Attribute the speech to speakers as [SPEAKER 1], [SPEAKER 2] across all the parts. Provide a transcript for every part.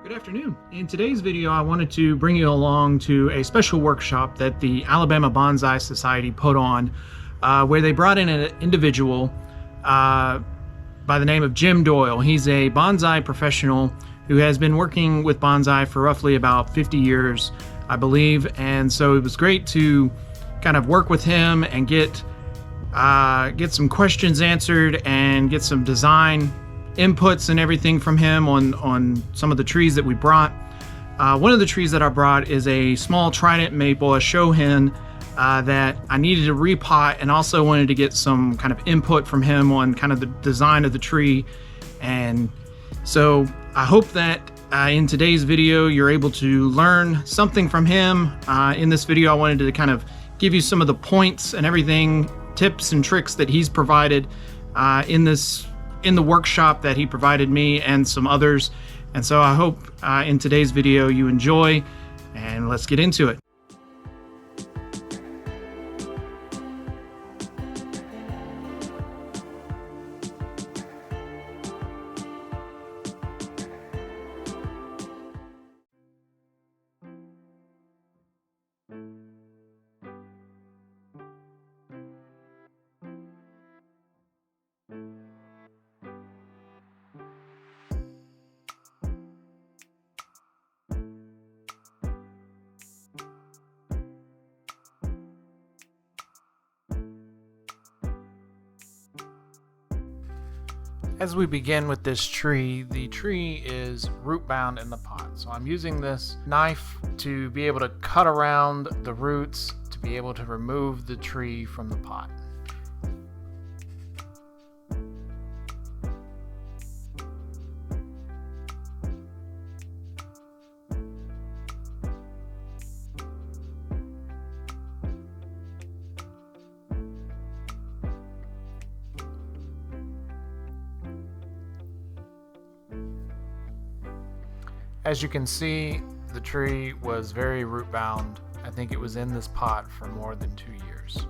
[SPEAKER 1] Good afternoon. In today's video, I wanted to bring you along to a special workshop that the Alabama Bonsai Society put on, where they brought in an individual by the name of Jim Doyle. He's a bonsai professional who has been working with bonsai for roughly about 50 years, I believe. And so it was great to kind of work with him and get some questions answered and get some design inputs and everything from him on some of the trees that we brought. One of the trees that I brought is a small Trident maple, a Shohin, that I needed to repot, and also wanted to get some kind of input from him on kind of the design of the tree. And so I hope that in today's video you're able to learn something from him. In this video I wanted to kind of give you some of the points and everything, tips and tricks that he's provided in the workshop that he provided me and some others. And so I hope in today's video you enjoy, and let's get into it. As we begin with this tree, the tree is root bound in the pot. So I'm using this knife to be able to cut around the roots to be able to remove the tree from the pot. As you can see, the tree was very root bound. I think it was in this pot for more than 2 years.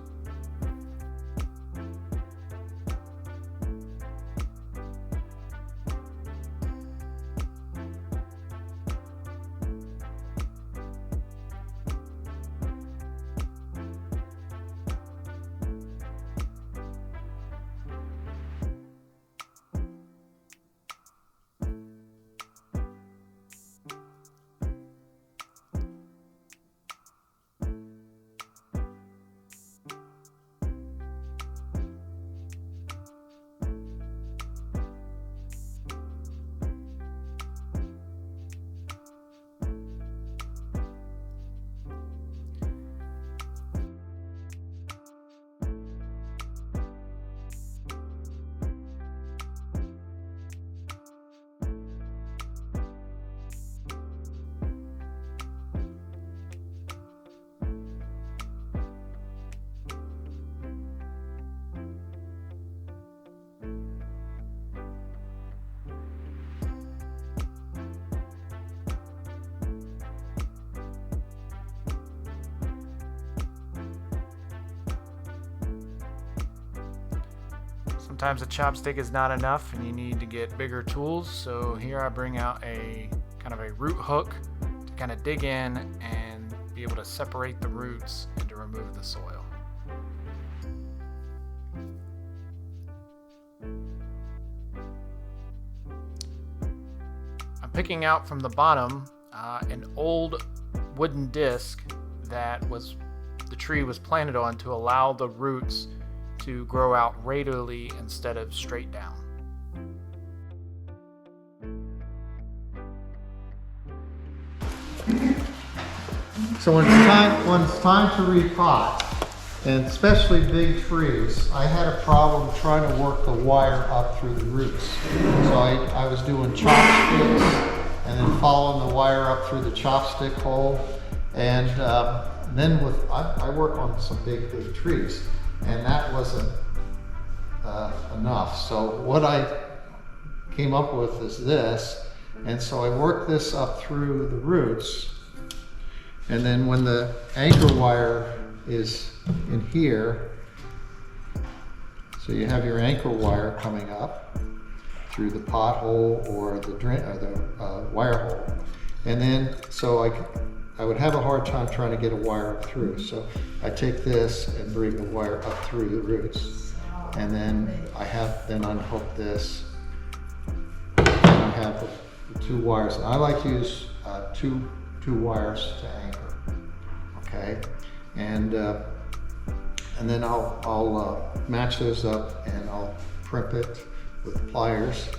[SPEAKER 1] Sometimes a chopstick is not enough and you need to get bigger tools. So here I bring out a kind of a root hook to kind of dig in and be able to separate the roots and to remove the soil. I'm picking out from the bottom an old wooden disc that the tree was planted on to allow the roots to grow out radially instead of straight down.
[SPEAKER 2] So when it's time to repot, and especially big trees, I had a problem trying to work the wire up through the roots. So I was doing chopsticks and then following the wire up through the chopstick hole. And then I work on some big trees, and that wasn't enough. So what I came up with is this, and so I worked this up through the roots, and then when the anchor wire is in here, so you have your anchor wire coming up through the pot hole or the wire hole, And then, so I would have a hard time trying to get a wire up through. So I take this and bring the wire up through the roots. And then then unhook this. And I have the 2 wires. And I like to use two wires to anchor. Okay, and then I'll match those up, and I'll crimp it with pliers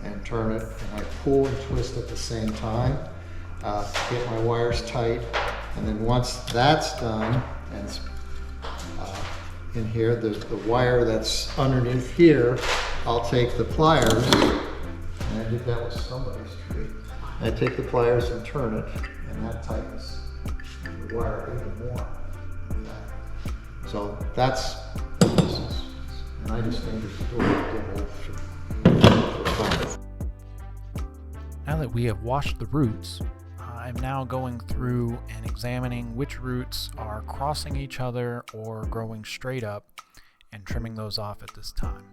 [SPEAKER 2] and turn it, and I pull and twist at the same time. Get my wires tight, and then once that's done, and in here, the wire that's underneath here, I'll take the pliers, and I did that with somebody's tree. I take the pliers and turn it, and that tightens the wire even more. So that's, and I just think it's adorable for fun.
[SPEAKER 1] Now that we have washed the roots, I'm now going through and examining which roots are crossing each other or growing straight up and trimming those off at this time.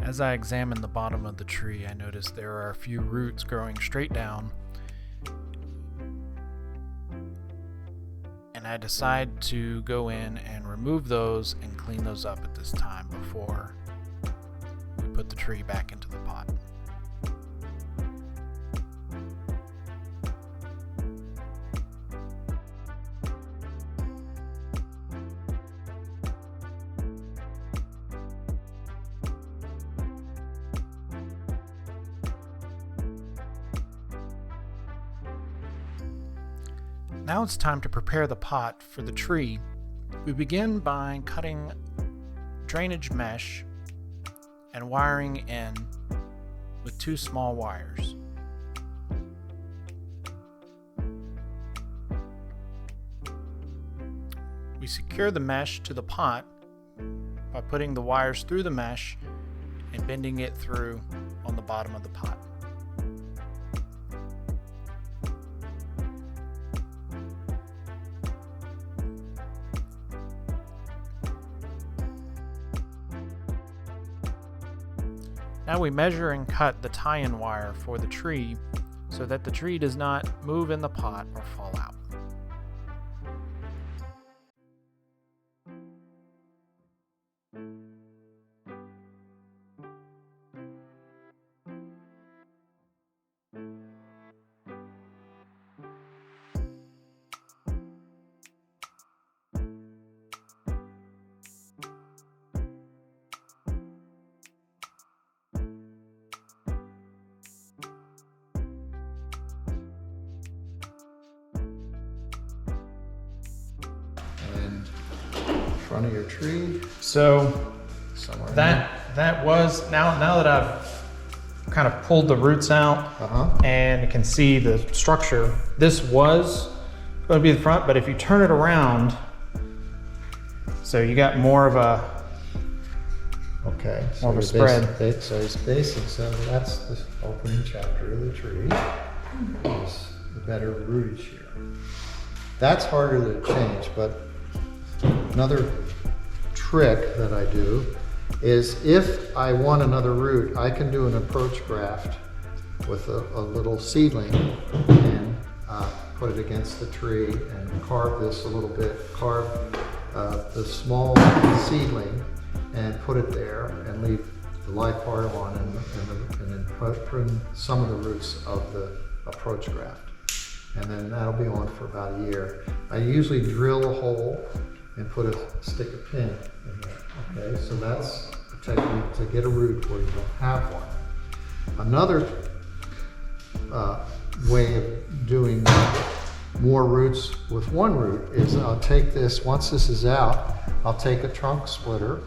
[SPEAKER 1] As I examine the bottom of the tree, I notice there are a few roots growing straight down, and I decide to go in and remove those and clean those up at this time before we put the tree back into the pot. Now it's time to prepare the pot for the tree. We begin by cutting drainage mesh and wiring in with 2 small wires. We secure the mesh to the pot by putting the wires through the mesh and bending it through on the bottom of the pot. Now we measure and cut the tie-in wire for the tree so that the tree does not move in the pot or fall out.
[SPEAKER 2] Front of your tree.
[SPEAKER 1] So
[SPEAKER 2] Somewhere
[SPEAKER 1] that was, now that I've kind of pulled the roots out and can see the structure, this was going to be the front, but if you turn it around, so you got more of a more of a spread.
[SPEAKER 2] So it's basic. So that's the opening chapter of the tree. There's the better rootage here. That's harder to change, but another trick that I do is if I want another root, I can do an approach graft with a little seedling and put it against the tree and carve this a little bit, carve the small seedling and put it there and leave the live part on and then prune some of the roots of the approach graft. And then that'll be on for about a year. I usually drill a hole and stick a pin in there. Okay, so that's a technique to get a root where you don't have one. Another way of doing more roots with one root is I'll take this, once this is out, I'll take a trunk splitter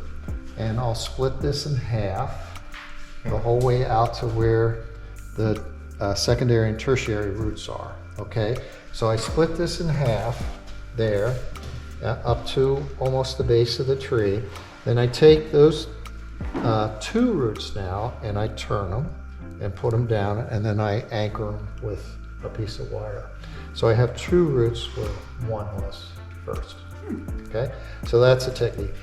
[SPEAKER 2] and I'll split this in half the whole way out to where the secondary and tertiary roots are, okay? So I split this in half there, up to almost the base of the tree. Then I take those 2 roots now and I turn them and put them down, and then I anchor them with a piece of wire. So I have 2 roots where 1 was first, okay? So that's a technique.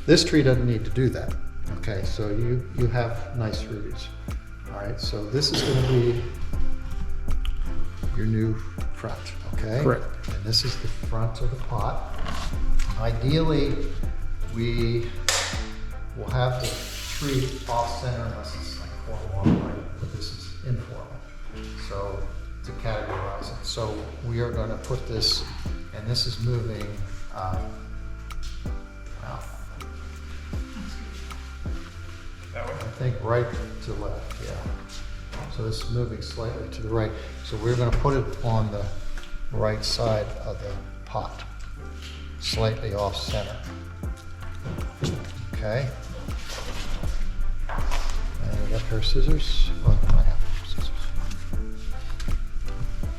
[SPEAKER 2] This tree doesn't need to do that, okay? So you have nice roots. All right, so this is going to be your new front, okay?
[SPEAKER 1] Correct.
[SPEAKER 2] And this is the front of the pot. Ideally, we will have the tree off center unless it's like formal, right? But this is informal, so to categorize it. So we are going to put this, and this is moving out. I think right to left, yeah. So this is moving slightly to the right. So we're going to put it on the right side of the pot, slightly off center. Okay. And we got a pair of scissors. Oh, I have scissors.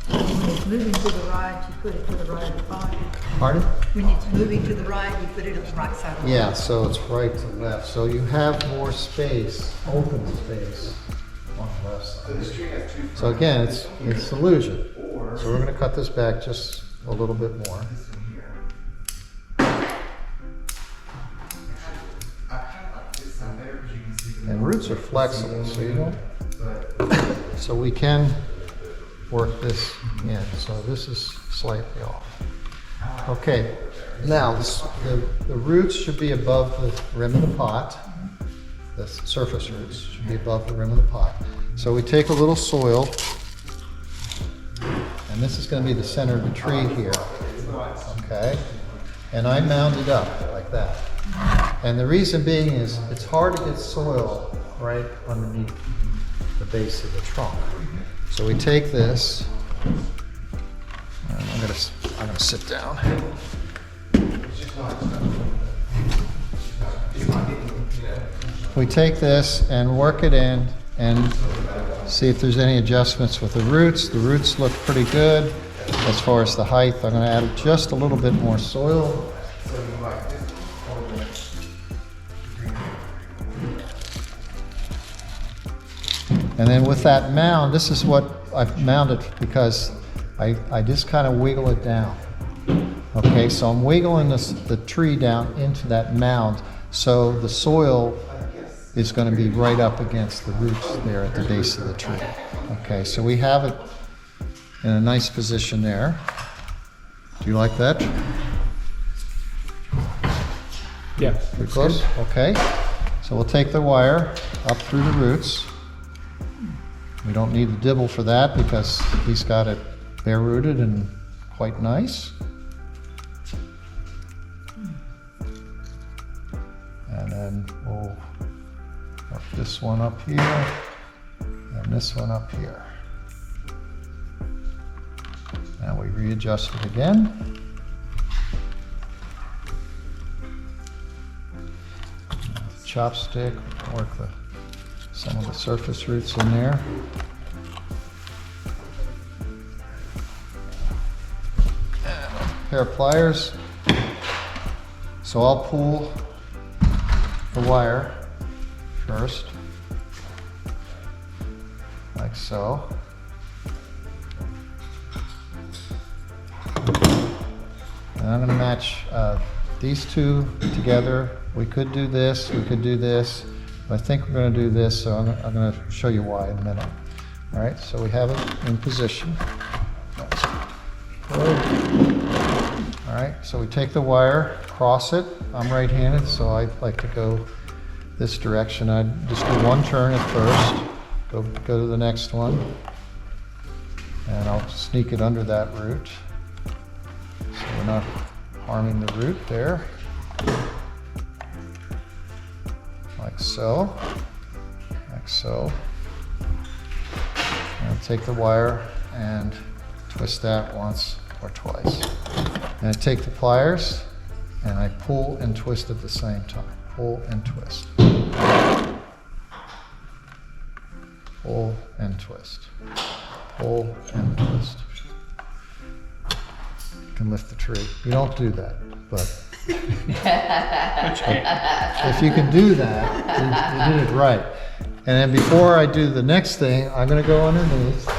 [SPEAKER 3] When it's moving to the right, you put it to the right of the pot.
[SPEAKER 2] Pardon?
[SPEAKER 3] When it's moving to the right, you put it on the right side of the pot.
[SPEAKER 2] Yeah, so it's right to left. So you have more space, open space on the left side. So again, it's illusion. So we're going to cut this back just a little bit more. And roots are flexible, so you don't. So we can work this in. So this is slightly off. Okay, now the roots should be above the rim of the pot. The surface roots should be above the rim of the pot. So we take a little soil, and this is going to be the center of the tree here. Okay, and I mound it up like that. And the reason being is it's hard to get soil right underneath the base of the trunk. So we take this, and I'm gonna sit down. We take this and work it in and see if there's any adjustments with the roots. The roots look pretty good as far as the height. I'm going to add just a little bit more soil. And then with that mound, this is what I've mounded because I just kind of wiggle it down. Okay, so I'm wiggling the tree down into that mound, so the soil is going to be right up against the roots there at the base of the tree. Okay, so we have it in a nice position there. Do you like that?
[SPEAKER 1] Yeah.
[SPEAKER 2] Pretty close? Okay. So we'll take the wire up through the roots. We don't need the dibble for that because he's got it bare rooted and quite nice. And then we'll hook this one up here and this one up here. Now we readjust it again. Chopstick, work some of the surface roots in there. And a pair of pliers. So I'll pull the wire first, like so. And I'm going to match these two together. We could do this, we could do this, but I think we're going to do this, so I'm going to show you why in a minute. All right, so we have it in position. All right, so we take the wire, cross it. I'm right-handed, so I like to go this direction. I just do one turn at first, go to the next one, and I'll sneak it under that root, so we're not harming the root there. Like so, like so. And I'll take the wire and twist that once or twice. And I take the pliers and I pull and twist at the same time. Pull and twist. pull and twist, pull and twist. You can lift the tree. You don't do that, but if you can do that, you did it right. And then before I do the next thing, I'm going to go underneath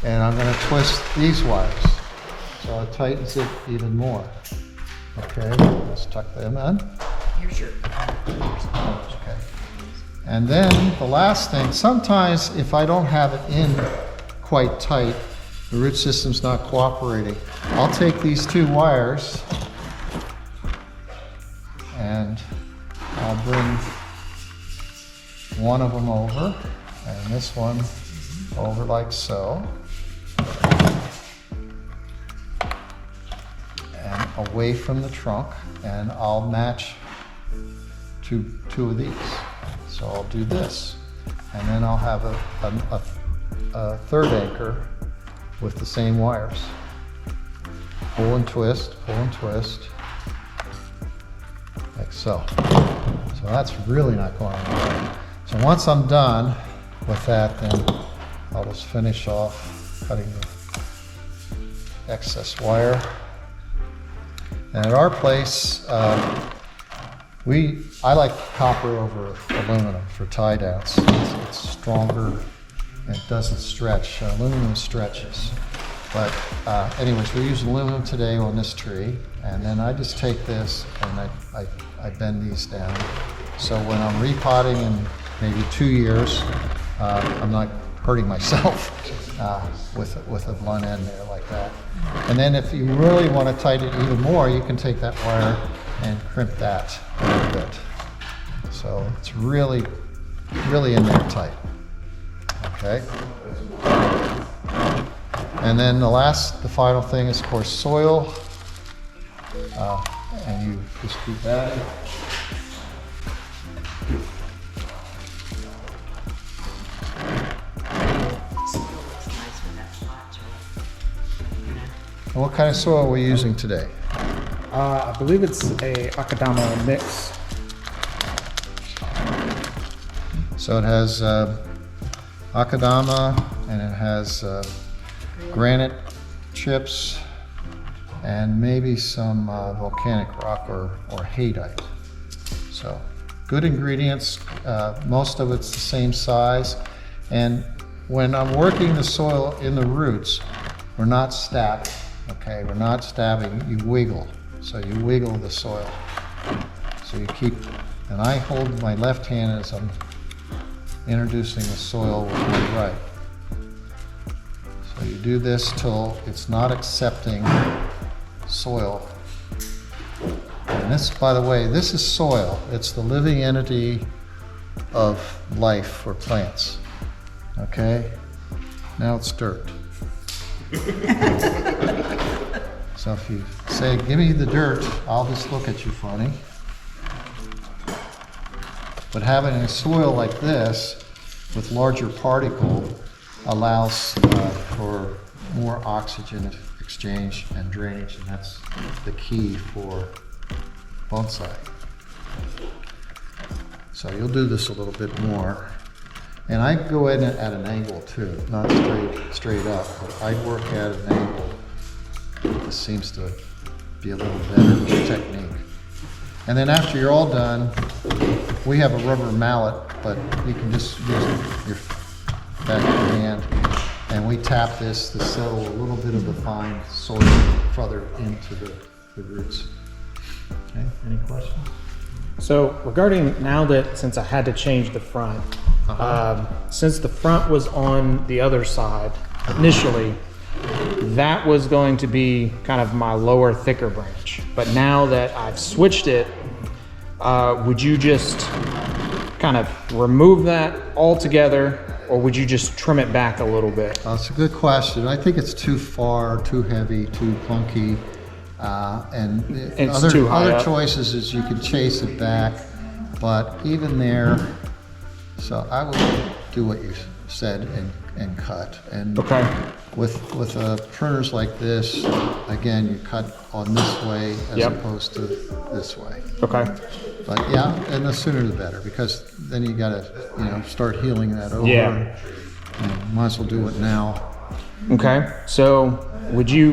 [SPEAKER 2] and I'm going to twist these wires. So it tightens it even more. Okay, let's tuck them in.
[SPEAKER 4] Here's your.
[SPEAKER 2] Okay. And then the last thing, sometimes if I don't have it in quite tight, the root system's not cooperating, I'll take these two wires and I'll bring one of them over and this one over like so. And away from the trunk, and I'll match two of these. So I'll do this, and then I'll have a third anchor with the same wires. Pull and twist, like so. So that's really not going right. So once I'm done with that, then I'll just finish off cutting the excess wire. And at our place, I like copper over aluminum for tie downs. It's stronger and it doesn't stretch. Aluminum stretches. But anyways, we're using aluminum today on this tree. And then I just take this and I bend these down. So when I'm repotting in maybe 2 years, I'm not hurting myself with a blunt end there like that. And then if you really want to tighten it even more, you can take that wire and crimp that a little bit. So it's really, really in there tight. Okay. And then the final thing is, of course, soil. And you just do that. And what kind of soil are we using today?
[SPEAKER 5] I believe it's a Akadama mix.
[SPEAKER 2] So it has Akadama and it has granite chips and maybe some volcanic rock or haydite. So good ingredients, most of it's the same size. And when I'm working the soil in the roots, we're not stabbing, okay? We're not stabbing, you wiggle. So you wiggle the soil. So you keep, and I hold my left hand as I'm introducing the soil with my right. So you do this till it's not accepting soil. And this, by the way, this is soil. It's the living entity of life for plants. Okay? Now it's dirt. So if you say, give me the dirt, I'll just look at you funny. But having a soil like this with larger particle allows for more oxygen exchange and drainage, and that's the key for bonsai. So you'll do this a little bit more. And I go in at an angle too, not straight up, but I work at an angle. This seems to be a little better technique. And then after you're all done, we have a rubber mallet, but you can just use your back of your hand, and we tap this to settle a little bit of the fine soil further into the roots. Okay, any questions?
[SPEAKER 5] So regarding now that, since I had to change the front, since the front was on the other side initially, that was going to be kind of my lower, thicker branch. But now that I've switched it, would you just kind of remove that altogether, or would you just trim it back a little bit?
[SPEAKER 2] It's a good question. I think it's too far, too heavy, too clunky. And
[SPEAKER 5] It's too high
[SPEAKER 2] other
[SPEAKER 5] up.
[SPEAKER 2] choices is you can chase it back, but even there, so I would do what you said and cut. And
[SPEAKER 5] Okay.
[SPEAKER 2] with pruners like this, again, you cut on this way as
[SPEAKER 5] Yep.
[SPEAKER 2] opposed to this way.
[SPEAKER 5] Okay.
[SPEAKER 2] But yeah, and the sooner the better, because then you gotta, you know, start healing that over.
[SPEAKER 5] Yeah.
[SPEAKER 2] You know, might as well do it now.
[SPEAKER 5] Okay, so would you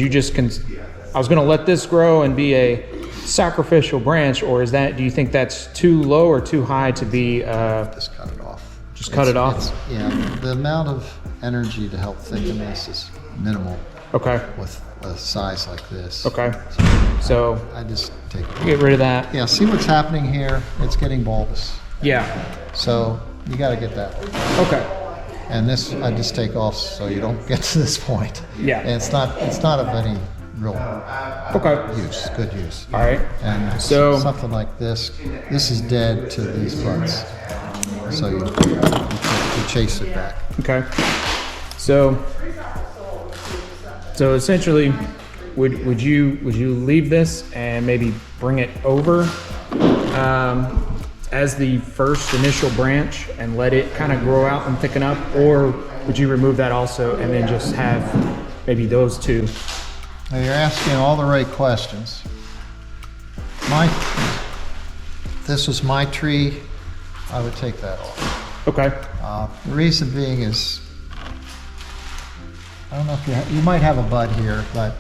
[SPEAKER 5] just I was gonna let this grow and be a sacrificial branch, or is that, do you think that's too low or too high to be,
[SPEAKER 2] Just cut it off.
[SPEAKER 5] just cut it off?
[SPEAKER 2] Yeah, the amount of energy to help thicken this is minimal
[SPEAKER 5] Okay,
[SPEAKER 2] with a size like this.
[SPEAKER 5] okay, so
[SPEAKER 2] I just take it.
[SPEAKER 5] get rid of that.
[SPEAKER 2] Yeah, see what's happening here? It's getting bulbous.
[SPEAKER 5] Yeah,
[SPEAKER 2] So you gotta get that.
[SPEAKER 5] okay,
[SPEAKER 2] And this, I just take off so you don't get to this point.
[SPEAKER 5] Yeah.
[SPEAKER 2] And it's not of any real
[SPEAKER 5] okay,
[SPEAKER 2] use, good use.
[SPEAKER 5] all right,
[SPEAKER 2] And
[SPEAKER 5] So-
[SPEAKER 2] something like this is dead to these buds. So you chase it back.
[SPEAKER 5] okay. So essentially, would you leave this and maybe bring it over as the first initial branch and let it kind of grow out and thicken up, or would you remove that also and then just have maybe those two?
[SPEAKER 2] Now you're asking all the right questions. This was my tree, I would take that off.
[SPEAKER 5] Okay.
[SPEAKER 2] The reason being is, I don't know if you might have a bud here, but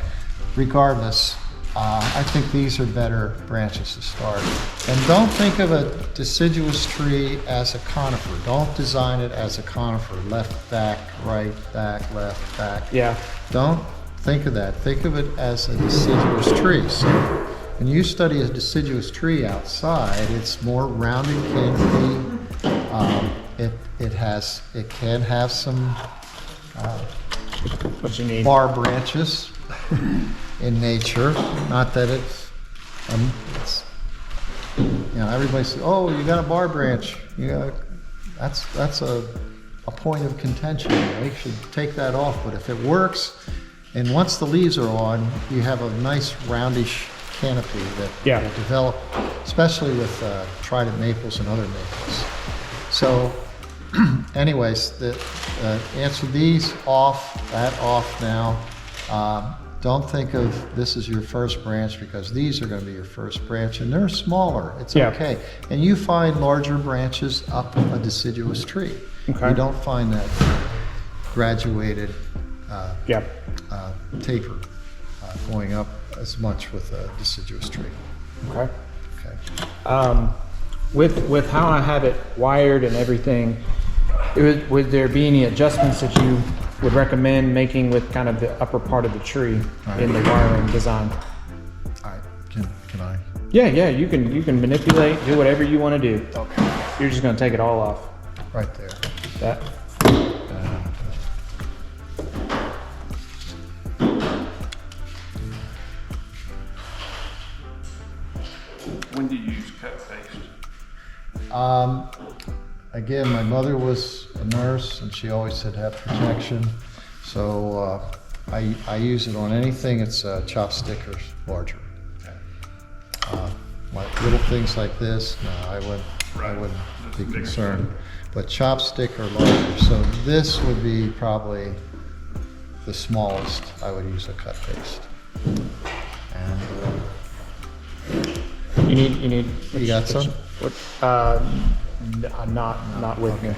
[SPEAKER 2] regardless, I think these are better branches to start. And don't think of a deciduous tree as a conifer. Don't design it as a conifer, left, back, right, back, left, back.
[SPEAKER 5] Yeah.
[SPEAKER 2] Don't think of that. Think of it as a deciduous tree. So when you study a deciduous tree outside, it's more rounded canopy. It can have some
[SPEAKER 5] What you need?
[SPEAKER 2] bar branches in nature. Not that it's you know, everybody says, "Oh, you got a bar branch." You got that's a point of contention. You should take that off. But if it works, and once the leaves are on, you have a nice roundish canopy that
[SPEAKER 5] Yeah.
[SPEAKER 2] will develop, especially with Trident maples and other maples. So, anyways, answer these off, that off now. Don't think of this as your first branch, because these are going to be your first branch, and they're smaller. It's
[SPEAKER 5] Yeah.
[SPEAKER 2] okay. And you find larger branches up a deciduous tree.
[SPEAKER 5] Okay.
[SPEAKER 2] You don't find that graduated
[SPEAKER 5] Yeah.
[SPEAKER 2] taper going up as much with a deciduous tree.
[SPEAKER 5] Okay.
[SPEAKER 2] Okay.
[SPEAKER 5] With how I have it wired and everything, would there be any adjustments that you would recommend making with kind of the upper part of the tree in the wiring design?
[SPEAKER 2] All right. Can I?
[SPEAKER 5] Yeah, you can manipulate, do whatever you want to do. Okay. You're just gonna take it all off.
[SPEAKER 2] Right there.
[SPEAKER 5] That.
[SPEAKER 1] When do you use cut paste?
[SPEAKER 2] Again, my mother was a nurse, and she always said have protection. So I use it on anything that's chopstick or larger. Like little things like this, no, I wouldn't be concerned. But chopstick or larger. So this would be probably the smallest I would use a cut paste. And
[SPEAKER 5] You need.
[SPEAKER 2] You got some?
[SPEAKER 5] What? Not with me.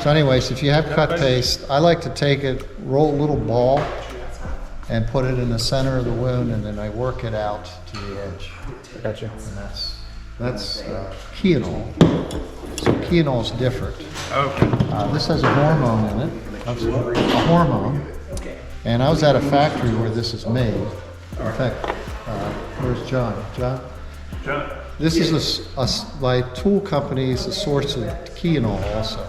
[SPEAKER 2] so anyways, if you have cut paste, I like to take it, roll a little ball, and put it in the center of the wound, and then I work it out to the edge.
[SPEAKER 5] Gotcha.
[SPEAKER 2] And that's Keanol. So Keanol is different.
[SPEAKER 1] Okay.
[SPEAKER 2] This has a hormone in it. That's a hormone. And I was at a factory where this is made. In fact, where's John? John? This is by tool companies, a source of Keanol also.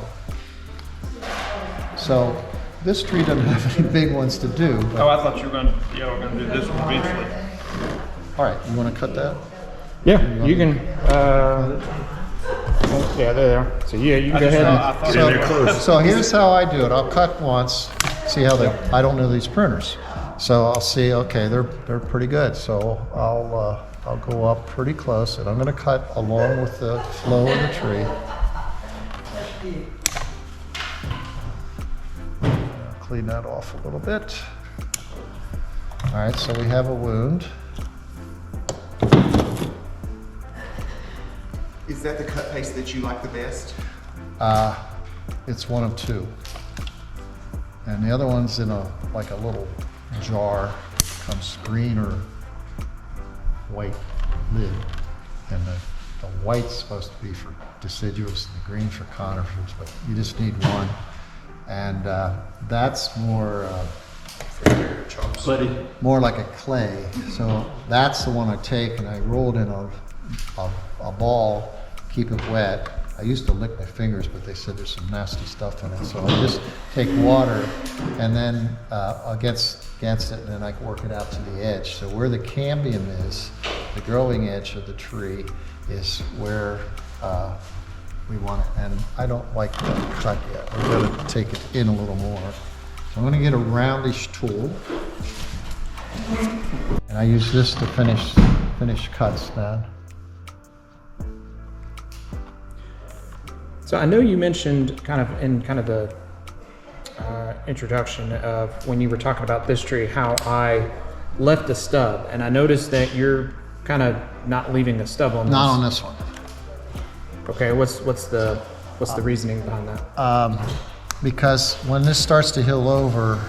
[SPEAKER 2] So this tree doesn't have any big ones to do. But,
[SPEAKER 1] Oh, I thought you were going to do this one eventually.
[SPEAKER 2] all right, you want to cut that?
[SPEAKER 5] Yeah, you can. Yeah, there they are. So yeah, you can go ahead and.
[SPEAKER 2] So here's how I do it. I'll cut once, see how I don't know these pruners. So I'll see, okay, they're pretty good. So I'll go up pretty close, and I'm going to cut along with the flow of the tree. I'll clean that off a little bit. All right, so we have a wound.
[SPEAKER 4] Is that the cut paste that you like the best?
[SPEAKER 2] It's one of two. And the other one's in like a little jar, comes green or white lid. And the white's supposed to be for deciduous and the green for conifers, but you just need one. And that's more more like a clay. So that's the one I take and I roll it in a ball, keep it wet. I used to lick my fingers, but they said there's some nasty stuff in it. So I just take water and then against it, and then I can work it out to the edge. So where the cambium is, the growing edge of the tree, is where we want it. And I don't like to cut yet. We're going to take it in a little more. So I'm going to get a roundish tool, and I use this to finish cuts now.
[SPEAKER 5] So I know you mentioned kind of in the introduction of when you were talking about this tree, how I left a stub, and I noticed that you're kind of not leaving a stub on this.
[SPEAKER 2] Not on this one.
[SPEAKER 5] Okay, what's the reasoning behind that?
[SPEAKER 2] Because when this starts to heal over,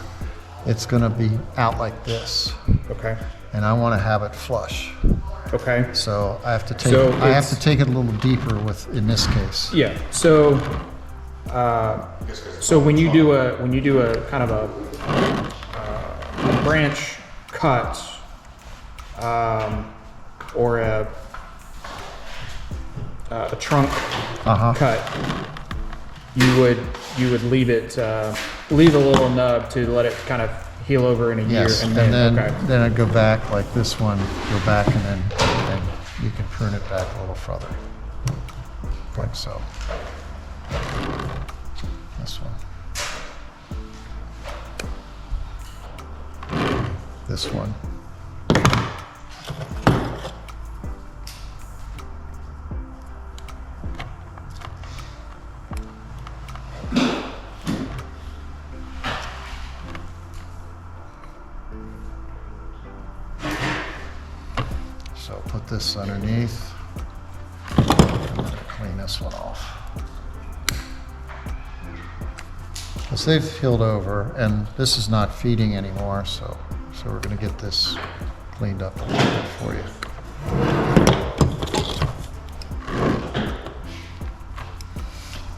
[SPEAKER 2] it's going to be out like this,
[SPEAKER 5] Okay.
[SPEAKER 2] and I want to have it flush.
[SPEAKER 5] Okay.
[SPEAKER 2] So I have to take
[SPEAKER 5] So
[SPEAKER 2] I have to take it a little deeper in this case.
[SPEAKER 5] Yeah. So when you do a kind of a branch cut or a trunk cut, you would leave a little nub to let it kind of heal over in a
[SPEAKER 2] Yes,
[SPEAKER 5] year,
[SPEAKER 2] and then
[SPEAKER 5] okay.
[SPEAKER 2] then I go back like this one, go back, and then you can prune it back a little further, like so. This one. This one. So put this underneath. I'm going to clean this one off. Because they've healed over, and this is not feeding anymore, so we're going to get this cleaned up a little bit for you.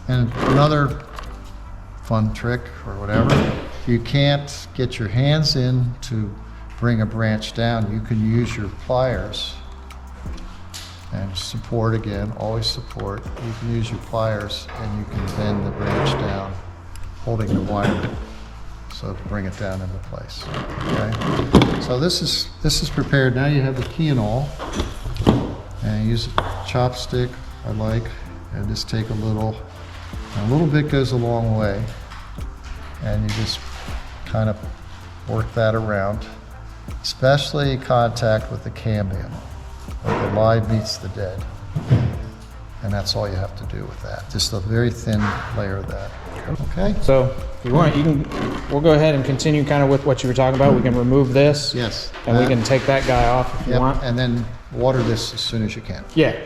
[SPEAKER 2] And another fun trick or whatever, if you can't get your hands in to bring a branch down, you can use your pliers and support again, always support. You can use your pliers and you can bend the branch down, holding the wire, so to bring it down into place. Okay, so this is prepared. Now you have the key and all, and use a chopstick, I like, and just take a little bit goes a long way, and you just kind of work that around, especially in contact with the cambium, where the live meets the dead. And that's all you have to do with that. Just a very thin layer of that. Okay?
[SPEAKER 5] So if you want, we'll go ahead and continue kind of with what you were talking about. We can remove this.
[SPEAKER 2] Yes.
[SPEAKER 5] And we can take that guy off if you want.
[SPEAKER 2] And then water this as soon as you can.
[SPEAKER 5] Yeah.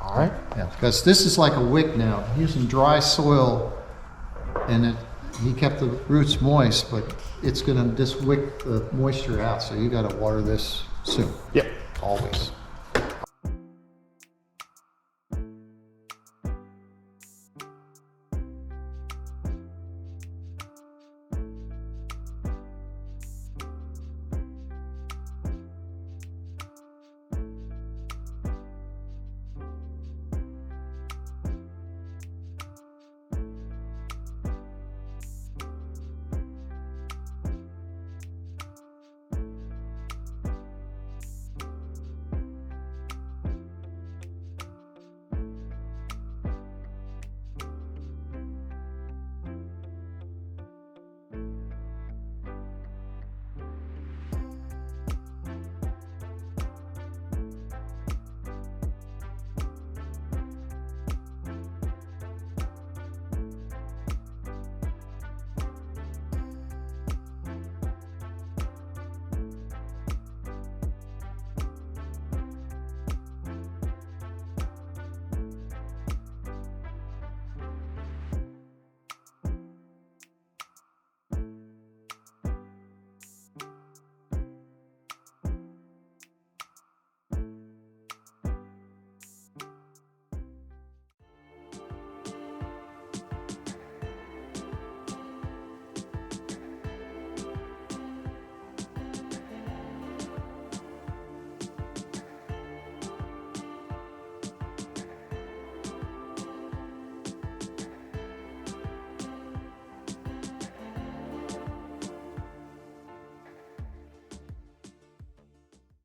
[SPEAKER 5] All right.
[SPEAKER 2] Yeah, because this is like a wick now. Using dry soil, and he kept the roots moist, but it's going to just wick the moisture out. So you got to water this soon.
[SPEAKER 5] Yep.
[SPEAKER 2] Always.